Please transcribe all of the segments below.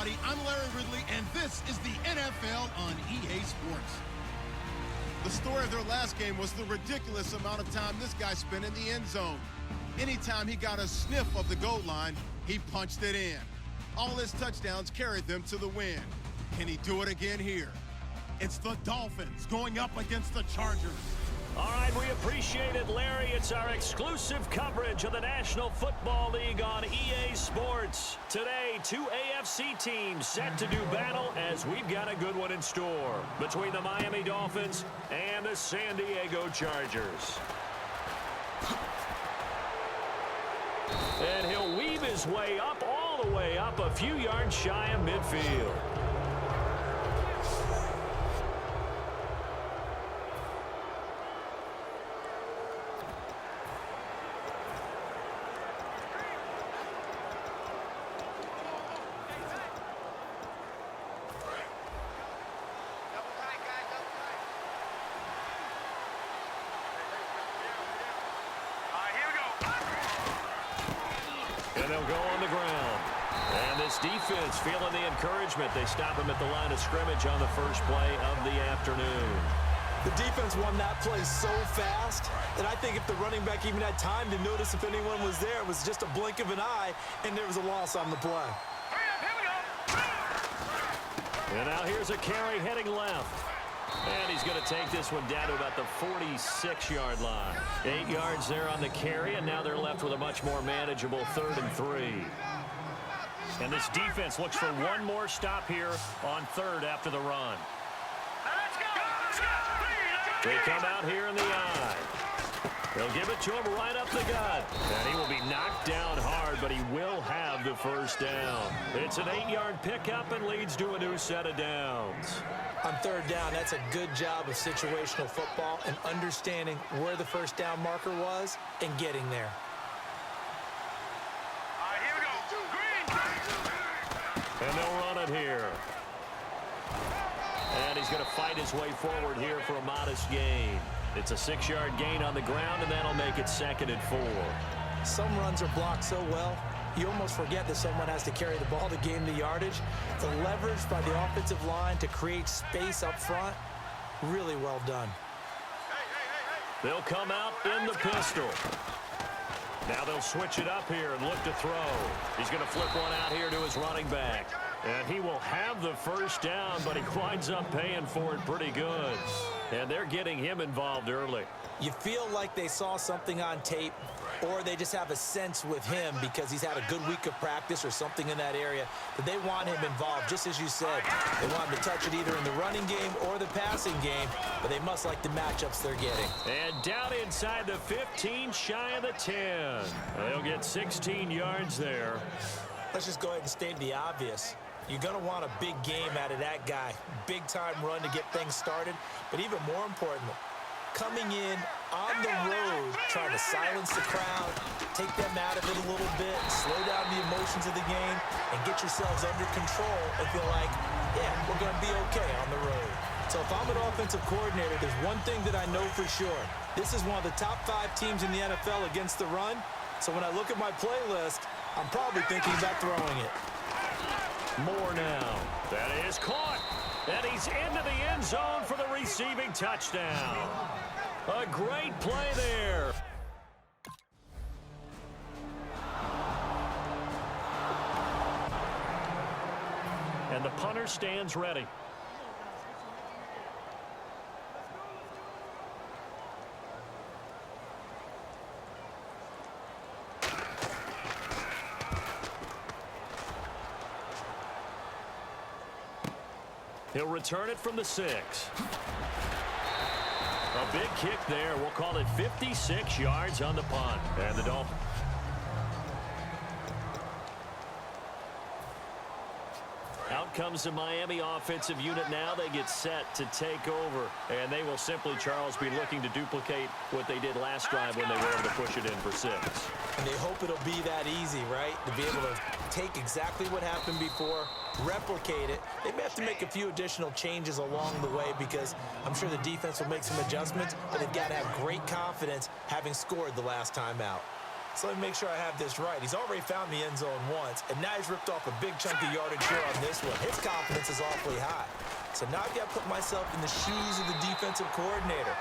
everybody. I'm Larry Ridley, and this is the NFL on EA Sports. The story of their last game was the ridiculous amount of time this guy spent in the end zone. Anytime he got a sniff of the goal line, he punched it in. All his touchdowns carried them to the win. Can he do it again here? It's the Dolphins going up against the Chargers. All right, we appreciate it, Larry. It's our exclusive coverage of the National Football League on EA Sports. Today, two AFC teams set to do battle as we've got a good one in store between the Miami Dolphins and the San Diego Chargers. And he'll weave his way up, all the way up, a few yards shy of midfield. And they'll go on the ground. And this defense feeling the encouragement. They stop him at the line of scrimmage on the first play of the afternoon. The defense won that play so fast that I think if the running back even had time to notice if anyone was there, it was just a blink of an eye, and there was a loss on the play. And now here's a carry heading left. And he's going to take this one down to about the 46-yard line. 8 yards there on the carry, and now they're left with a much more manageable 3rd and 3. And this defense looks for one more stop here on 3rd after the run. They come out here in the eye. They'll give it to him right up the gut. And he will be knocked down hard, but he will have the first down. It's an 8-yard pickup and leads to a new set of downs. On 3rd down, that's a good job of situational football and understanding where the first down marker was and getting there. Here we go. Green. And they'll run it here. And he's going to fight his way forward here for a modest gain. It's a 6-yard gain on the ground, and that'll make it 2nd and 4. Some runs are blocked so well, you almost forget that someone has to carry the ball to gain the yardage. The leverage by the offensive line to create space up front, really well done. They'll come out in the pistol. Now they'll switch it up here and look to throw. He's going to flip one out here to his running back. And he will have the first down, but he winds up paying for it pretty good. And they're getting him involved early. You feel like they saw something on tape, or they just have a sense with him because he's had a good week of practice or something in that area that they want him involved, just as you said. They want him to touch it either in the running game or the passing game, but they must like the matchups they're getting. And down inside the 15, shy of the 10. They'll get 16 yards there. Let's just go ahead and state the obvious. You're going to want a big game out of that guy. Big-time run to get things started, but even more importantly, coming in on the road, trying to silence the crowd, take them out of it a little bit, slow down the emotions of the game, and get yourselves under control and feel like, yeah, we're going to be okay on the road. So if I'm an offensive coordinator, there's one thing that I know for sure. This is one of the top 5 teams in the NFL against the run. So when I look at my playlist, I'm probably thinking about throwing it. More now. That is caught. And he's into the end zone for the receiving touchdown. A great play there. And the punter stands ready. He'll return it from the 6. A big kick there. We'll call it 56 yards on the punt. And the Dolphins. Out comes the Miami offensive unit now. They get set to take over. And they will simply, Charles, be looking to duplicate what they did last drive when they were able to push it in for 6. And they hope it'll be that easy, right? To be able to take exactly what happened before, replicate it. They may have to make a few additional changes along the way because I'm sure the defense will make some adjustments, but they've got to have great confidence having scored the last time out. So let me make sure I have this right. He's already found the end zone once, and now he's ripped off a big chunk of yardage here on this one. His confidence is awfully high. So now I've got to put myself in the shoes of the defensive coordinator.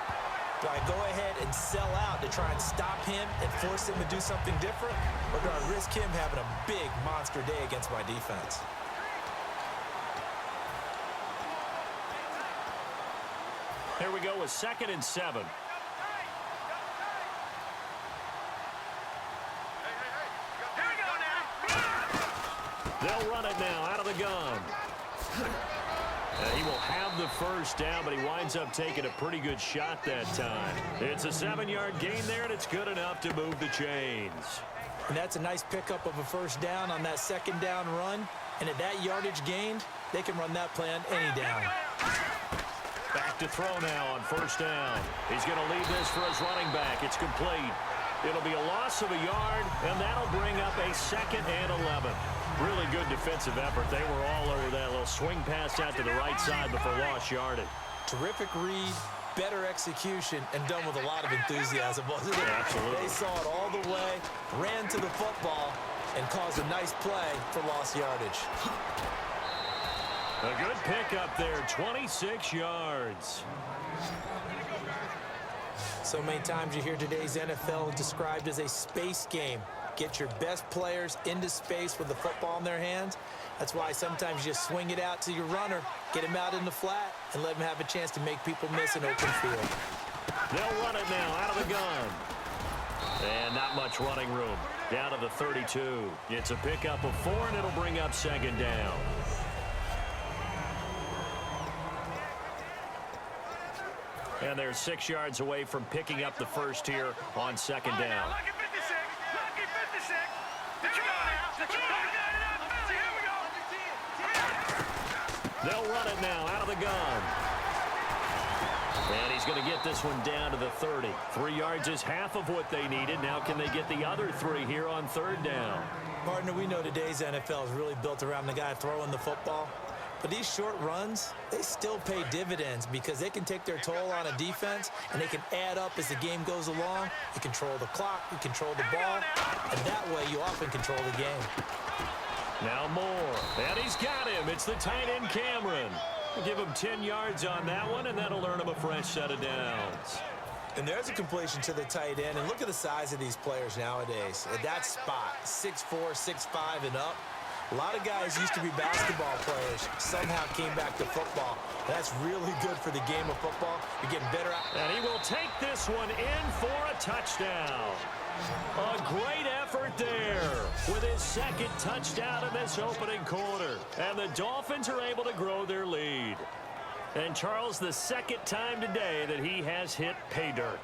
Do I go ahead and sell out to try and stop him and force him to do something different? Or do I risk him having a big monster day against my defense? Here we go with 2nd and 7. They'll run it now out of the gun. He will have the first down, but he winds up taking a pretty good shot that time. It's a 7-yard gain there, and it's good enough to move the chains. And that's a nice pickup of a first down on that 2nd down run. And at that yardage gained, they can run that play on any down. Back to throw now on 1st down. He's going to leave this for his running back. It's complete. It'll be a loss of a yard, and that'll bring up a 2nd and 11. Really good defensive effort. They were all over that little swing pass out to the right side before lost yardage. Terrific read, better execution, and done with a lot of enthusiasm, wasn't it? Absolutely. They saw it all the way, ran to the football, and caused a nice play for lost yardage. A good pickup there, 26 yards. So many times you hear today's NFL described as a space game. Get your best players into space with the football in their hands. That's why sometimes you just swing it out to your runner, get him out in the flat, and let him have a chance to make people miss an open field. They'll run it now out of the gun. And not much running room. Down to the 32. It's a pickup of 4, and it'll bring up 2nd down. And they're 6 yards away from picking up the first here on 2nd down. Lucky 56. Lucky 56. They'll run it now out of the gun. And he's going to get this one down to the 30. 3 yards is half of what they needed. Now can they get the other 3 here on 3rd down? Partner, we know today's NFL is really built around the guy throwing the football. But these short runs, they still pay dividends because they can take their toll on a defense and they can add up as the game goes along. You control the clock, you control the ball, and that way you often control the game. Now Moore, and he's got him. It's the tight end Cameron. We'll give him 10 yards on that one, and that'll earn him a fresh set of downs. And there's a completion to the tight end, and look at the size of these players nowadays. At that spot, 6'4", 6'5", and up. A lot of guys used to be basketball players, somehow came back to football. That's really good for the game of football. You're getting better at. And he will take this one in for a touchdown. A great effort there with his 2nd touchdown in this opening quarter. And the Dolphins are able to grow their lead. And Charles, the 2nd time today that he has hit pay dirt.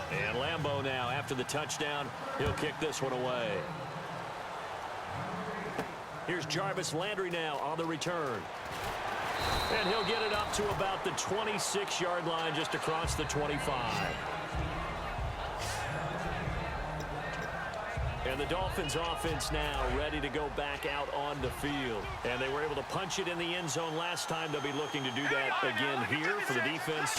And Lambeau now, after the touchdown, he'll kick this one away. Here's Jarvis Landry now on the return. And he'll get it up to about the 26-yard line, just across the 25. And the Dolphins offense now ready to go back out on the field. And they were able to punch it in the end zone last time. They'll be looking to do that again here for the defense.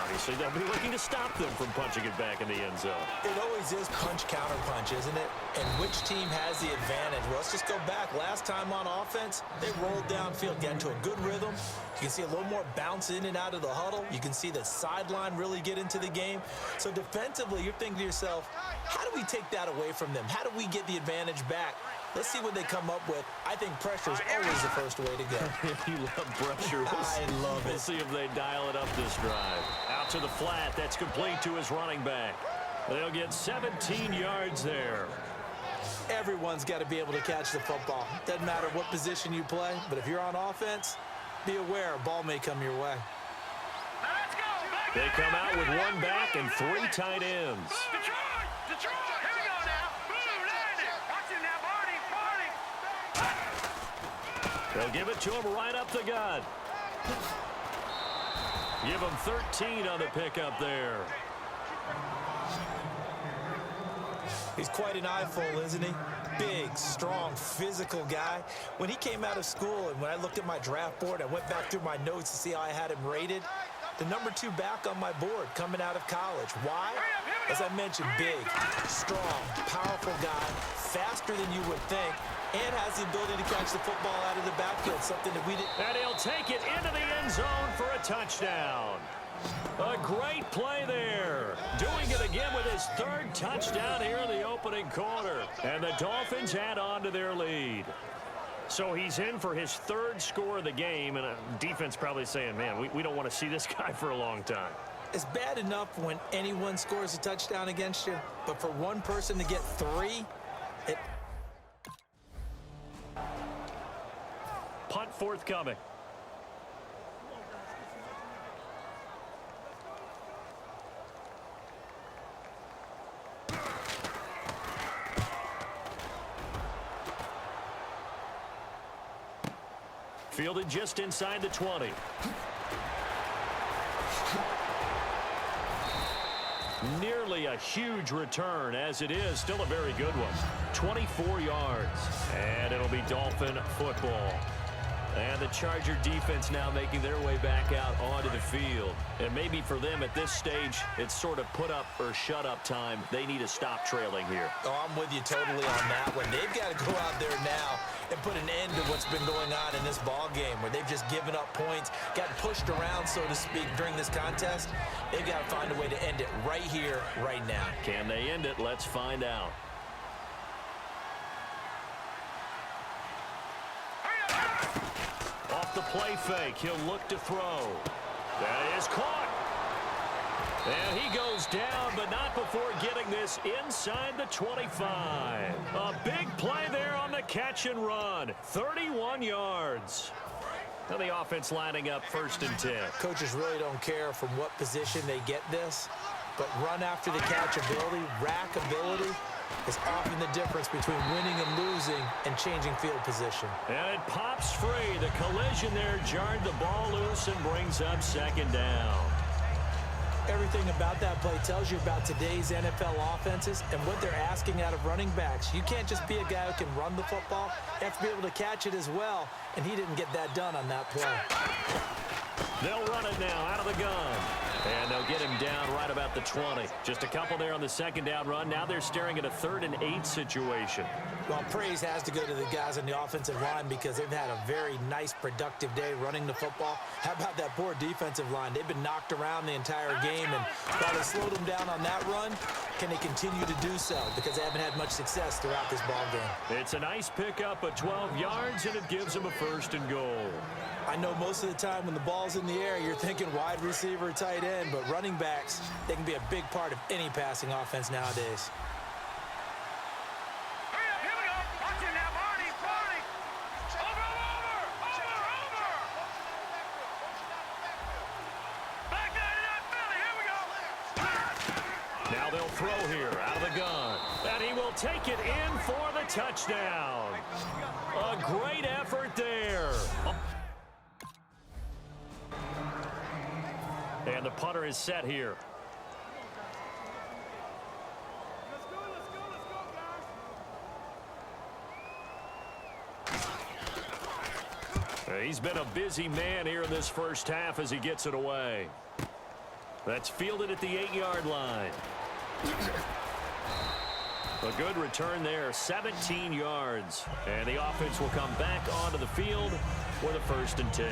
Obviously, they'll be looking to stop them from punching it back in the end zone. It always is punch-counter-punch, isn't it? And which team has the advantage? Well, let's just go back. Last time on offense, they rolled downfield, got into a good rhythm. You can see a little more bounce in and out of the huddle. You can see the sideline really get into the game. So defensively, you're thinking to yourself, how do we take that away from them? How do we get the advantage back? Let's see what they come up with. I think pressure is always the first way to go. You love pressure. I love it. We'll see if they dial it up this drive. Out to the flat. That's complete to his running back. They'll get 17 yards there. Everyone's got to be able to catch the football. Doesn't matter what position you play, but if you're on offense, be aware a ball may come your way. They come out with 1 back and 3 tight ends. Detroit, here we go now. Boom, landed. Watch him now, Barney. They'll give it to him right up the gut. Give him 13 on the pickup there. He's quite an eyeful, isn't he? Big, strong, physical guy. When he came out of school and when I looked at my draft board, I went back through my notes to see how I had him rated. The number 2 back on my board coming out of college. Why? As I mentioned, big, strong, powerful guy, faster than you would think, and has the ability to catch the football out of the backfield, something that we didn't. And he'll take it into the end zone for a touchdown. A great play there. Doing it again with his 3rd touchdown here in the opening quarter. And the Dolphins add on to their lead. So he's in for his 3rd score of the game, and defense probably saying, man, we don't want to see this guy for a long time. It's bad enough when anyone scores a touchdown against you, but for one person to get 3, it... Punt forthcoming. Fielded just inside the 20. Nearly a huge return, as it is still a very good one. 24 yards, and it'll be Dolphin football. And the Charger defense now making their way back out onto the field. And maybe for them at this stage, it's sort of put up or shut up time. They need to stop trailing here. Oh, I'm with you totally on that one. They've got to go out there now and put an end to what's been going on in this ball game, where they've just given up points, gotten pushed around, so to speak, during this contest. They've got to find a way to end it right here, right now. Can they end it? Let's find out. Off the play fake, he'll look to throw. That is caught. And he goes down, but not before getting this inside the 25. A big play there on the catch and run. 31 yards. Now the offense lining up 1st and 10. Coaches really don't care from what position they get this, but run after the catch ability, rack ability, is often the difference between winning and losing and changing field position. And it pops free. The collision there jarred the ball loose and brings up 2nd down. Everything about that play tells you about today's NFL offenses and what they're asking out of running backs. You can't just be a guy who can run the football. You have to be able to catch it as well, and he didn't get that done on that play. They'll run it now out of the gun. And they'll get him down right about the 20. Just a couple there on the 2nd down run. Now they're staring at a 3rd and 8 situation. Well, praise has to go to the guys on the offensive line because they've had a very nice, productive day running the football. How about that poor defensive line? They've been knocked around the entire game, and while they slowed them down on that run, can they continue to do so? Because they haven't had much success throughout this ball game. It's a nice pickup of 12 yards, and it gives them a 1st and goal. I know most of the time when the ball's in the air, you're thinking wide receiver, tight end, but running backs, they can be a big part of any passing offense nowadays. Here we go. Watch it now, Barney. Over. Back that Philly. Here we go. Now they'll throw here out of the gun. And he will take it in for the touchdown. A great effort there. And the punter is set here. He's been a busy man here in this 1st half as he gets it away. That's fielded at the 8-yard line. A good return there, 17 yards. And the offense will come back onto the field with a 1st and 10.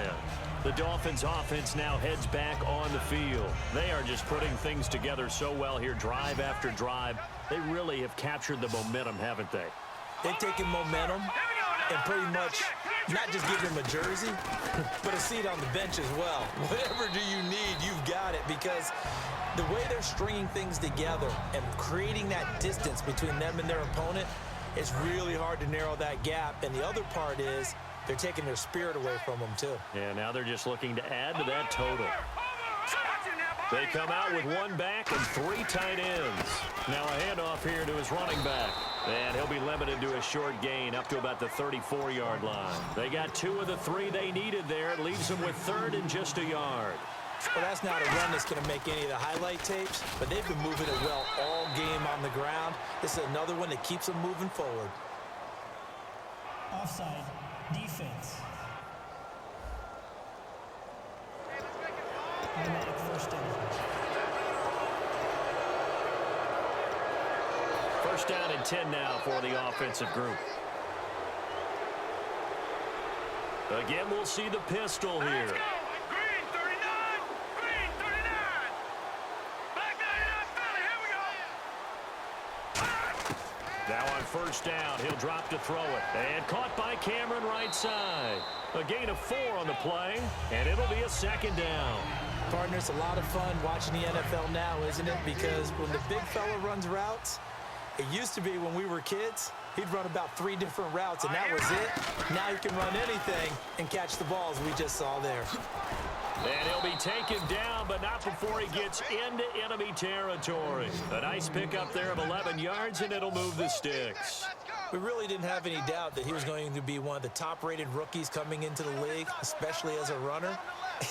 The Dolphins offense now heads back on the field. They are just putting things together so well here, drive after drive. They really have captured the momentum, haven't they? They've taken momentum and pretty much not just give them a jersey, but a seat on the bench as well. Whatever do you need, you've got it, because the way they're stringing things together and creating that distance between them and their opponent, it's really hard to narrow that gap. And the other part is they're taking their spirit away from them, too. Yeah, now they're just looking to add to that total. They come out with 1 back and 3 tight ends. Now a handoff here to his running back. And he'll be limited to a short gain up to about the 34-yard line. They got 2 of the 3 they needed there. It leaves them with 3rd and just a yard. Well, that's not a run that's going to make any of the highlight tapes, but they've been moving it well all game on the ground. This is another one that keeps them moving forward. Offside, defense. automatic first down. First down and 10 now for the offensive group. Again, we'll see the pistol here. Let's go. Green 39. Green 39. Black 99 Philly. Here we go. Now on first down, he'll drop to throw it. And caught by Cameron right side. A gain of 4 on the play, and it'll be a second down. Partner, it's a lot of fun watching the NFL now, isn't it? Because when the big fella runs routes, it used to be when we were kids, he'd run about 3 different routes, and that was it. Now he can run anything and catch the balls we just saw there. And he'll be taken down, but not before he gets into enemy territory. A nice pickup there of 11 yards, and it'll move the sticks. We really didn't have any doubt that he was going to be one of the top-rated rookies coming into the league, especially as a runner.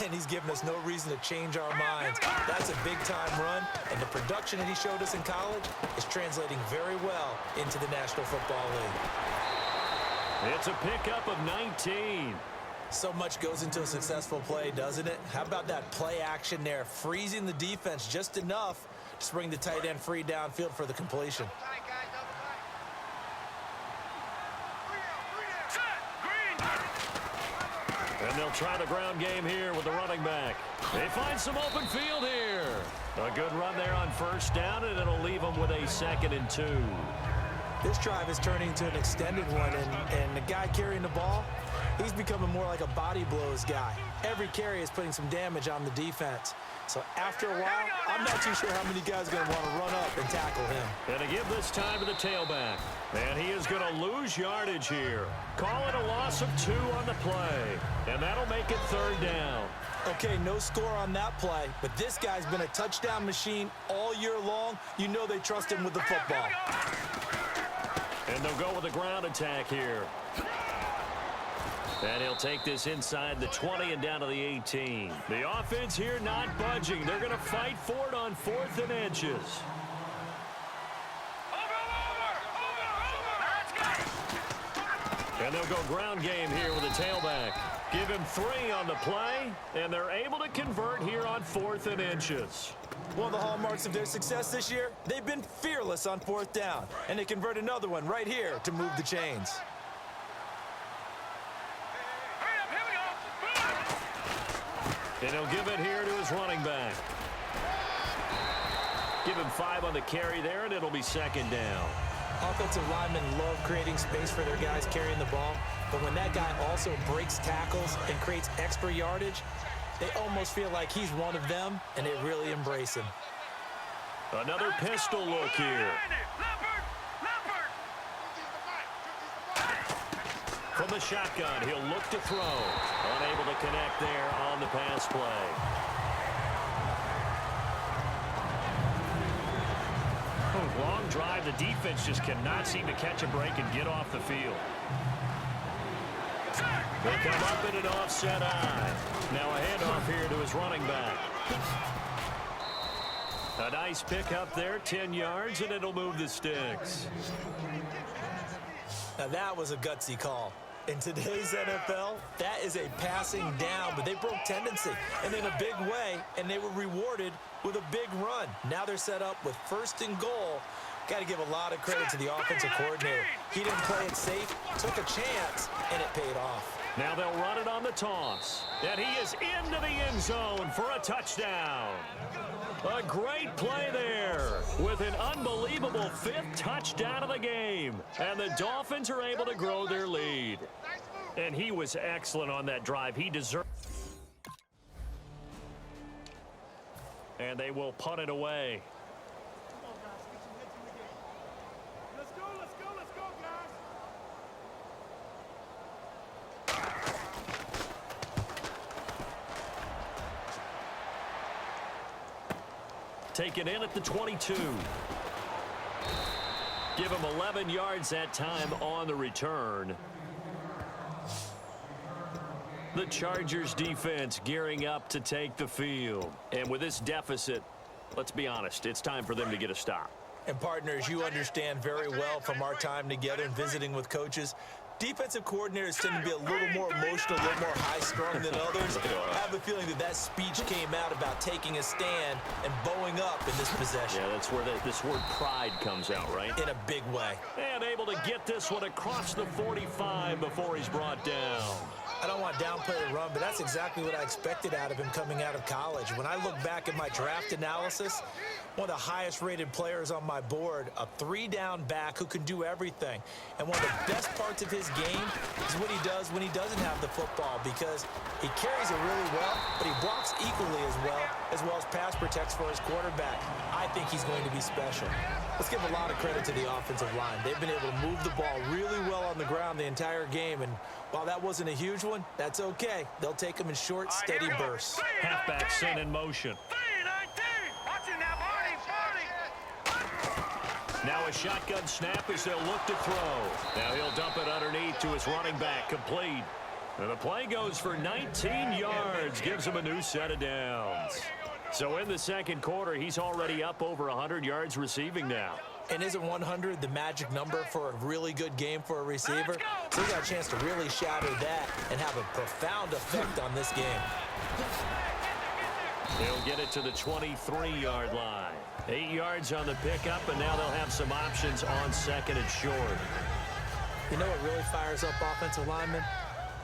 And he's given us no reason to change our minds. That's a big-time run, and the production that he showed us in college is translating very well into the National Football League. It's a pickup of 19. So much goes into a successful play, doesn't it? How about that play action there, freezing the defense just enough to bring the tight end free downfield for the completion. And they'll try the ground game here with the running back. They find some open field here. A good run there on first down, and it'll leave them with a 2nd and 2. This drive is turning into an extended one, and the guy carrying the ball, he's becoming more like a body blows guy. Every carry is putting some damage on the defense. So after a while, I'm not too sure how many guys are going to want to run up and tackle him. And to give this time to the tailback. And he is going to lose yardage here. Call it a loss of 2 on the play. And that'll make it 3rd down. Okay, no score on that play, but this guy's been a touchdown machine all year long. You know they trust him with the football. And they'll go with a ground attack here. And he'll take this inside the 20 and down to the 18. The offense here not budging. They're going to fight for it on 4th and inches. And they'll go ground game here with a tailback. Give him 3 on the play, and they're able to convert here on 4th and inches. One of the hallmarks of their success this year, they've been fearless on 4th down, and they convert another one right here to move the chains. And he'll give it here to his running back. Give him 5 on the carry there, and it'll be 2nd down. Offensive linemen love creating space for their guys carrying the ball, but when that guy also breaks tackles and creates extra yardage, they almost feel like he's one of them, and they really embrace him. Another pistol look here. From the shotgun, he'll look to throw. Unable to connect there on the pass play. Long drive. The defense just cannot seem to catch a break and get off the field. He'll come up in an offset eye. Now a handoff here to his running back. A nice pickup there, 10 yards, and it'll move the sticks. Now that was a gutsy call. In today's NFL, that is a passing down, but they broke tendency and in a big way, and they were rewarded with a big run. Now they're set up with 1st and goal. Got to give a lot of credit to the offensive coordinator. He didn't play it safe, took a chance, and it paid off. Now they'll run it on the toss. And he is into the end zone for a touchdown. A great play there with an unbelievable 5th touchdown of the game. And the Dolphins are able to grow their lead. And he was excellent on that drive. He deserved. And they will punt it away. Taken in at the 22. Give him 11 yards that time on the return. The Chargers defense gearing up to take the field. And with this deficit, let's be honest, it's time for them to get a stop. And partners, you understand very well from our time together and visiting with coaches, Defensive coordinators tend to be a little more emotional, a little more high-strung than others. I have a feeling that speech came out about taking a stand and bowing up in this possession. Yeah, that's where this word pride comes out, right? In a big way. And able to get this one across the 45 before he's brought down. I don't want to downplay the run, but that's exactly what I expected out of him coming out of college. When I look back at my draft analysis, one of the highest-rated players on my board, a three-down back who can do everything. And one of the best parts of his game is what he does when he doesn't have the football, because he carries it really well, but he blocks equally as well as pass protects for his quarterback. I think he's going to be special. Let's give a lot of credit to the offensive line. They've been able to move the ball really well on the ground the entire game, and while that wasn't a huge one, that's okay. They'll take them in short, steady bursts. Halfback sent in motion. Now a shotgun snap as they'll look to throw. Now he'll dump it underneath to his running back, complete. And the play goes for 19 yards, gives him a new set of downs. So in the second quarter, he's already up over 100 yards receiving now. And isn't 100 the magic number for a really good game for a receiver? So he got a chance to really shatter that and have a profound effect on this game. They'll get it to the 23-yard line. 8 yards on the pickup, and now they'll have some options on second and short. You know what really fires up offensive linemen?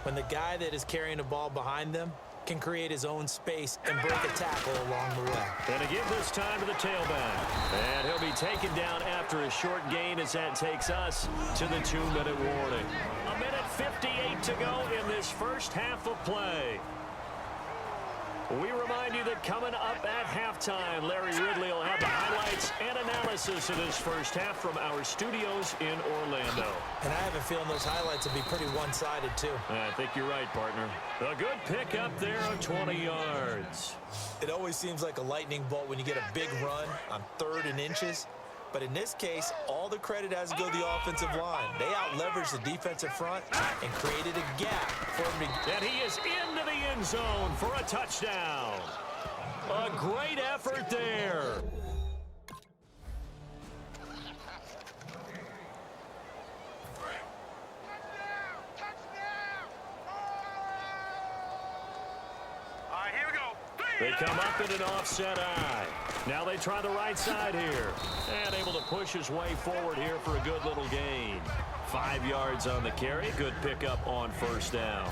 When the guy that is carrying the ball behind them can create his own space and break a tackle along the way. And to give this time to the tailback. And he'll be taken down after a short gain as that takes us to the 2-minute warning. 1:58 to go in this first half of play. We remind you that coming up at halftime, Larry Ridley will have the highlights and analysis of this first half from our studios in Orlando. And I have a feeling those highlights will be pretty one-sided, too. I think you're right, partner. A good pickup there of 20 yards. It always seems like a lightning bolt when you get a big run on 3rd and inches. But in this case, all the credit has to go to the offensive line. They out-leveraged the defensive front and created a gap for him to... And he is into the end zone for a touchdown. A great effort there. All right, here we go. They come up in an offset eye. Now they try the right side here. And able to push his way forward here for a good little gain. 5 yards on the carry. Good pickup on first down.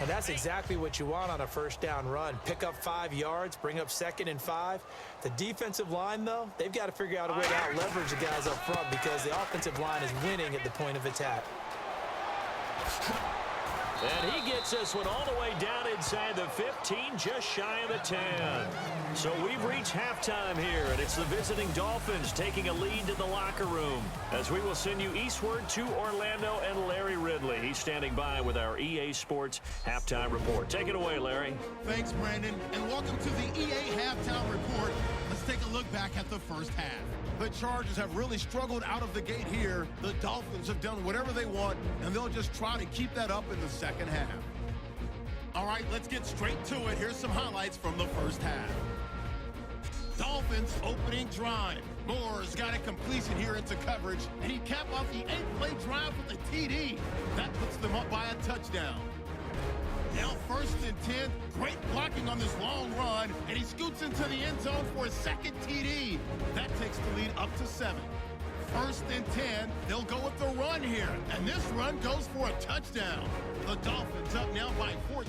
And that's exactly what you want on a first down run. Pick up 5 yards, bring up 2nd and 5. The defensive line, though, they've got to figure out a way to out-leverage the guys up front because the offensive line is winning at the point of attack. And he gets this one all the way down inside the 15, just shy of the 10. So we've reached halftime here, and it's the visiting Dolphins taking a lead to the locker room as we will send you eastward to Orlando and Larry Ridley. He's standing by with our EA Sports Halftime Report. Take it away, Larry. Thanks, Brandon, and welcome to the EA Halftime Report. Let's take a look back at the first half. The Chargers have really struggled out of the gate here. The Dolphins have done whatever they want, and they'll just try to keep that up in the second half. All right, let's get straight to it. Here's some highlights from the first half. Dolphins opening drive. Moore's got a completion here into coverage, and he capped off the 8-play drive with a TD. That puts them up by a touchdown. Now 1st and 10, great blocking on this long run, and he scoots into the end zone for a second TD. That takes the lead up to 7. 1st and 10, they'll go with the run here, and this run goes for a touchdown. The Dolphins up now by 14.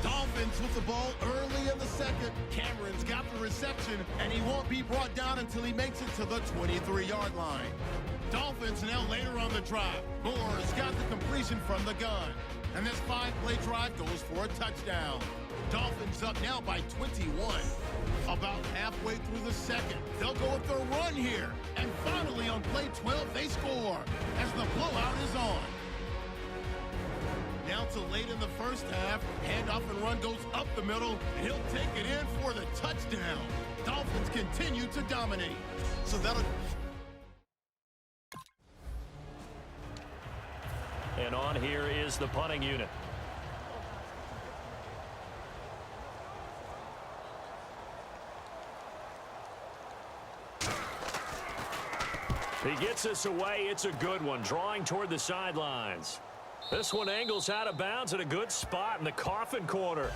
Dolphins with the ball early in the second. Cameron's got the reception, and he won't be brought down until he makes it to the 23-yard line. Dolphins now later on the drive. Moore's got the completion from the gun. And this 5-play drive goes for a touchdown. Dolphins up now by 21. About halfway through the second, they'll go with the run here. And finally on play 12, they score as the blowout is on. Now to late in the first half, handoff and run goes up the middle, and he'll take it in for the touchdown. Dolphins continue to dominate. So that'll... And on here is the punting unit. He gets this away. It's a good one, drawing toward the sidelines. This one angles out of bounds at a good spot in the coffin corner.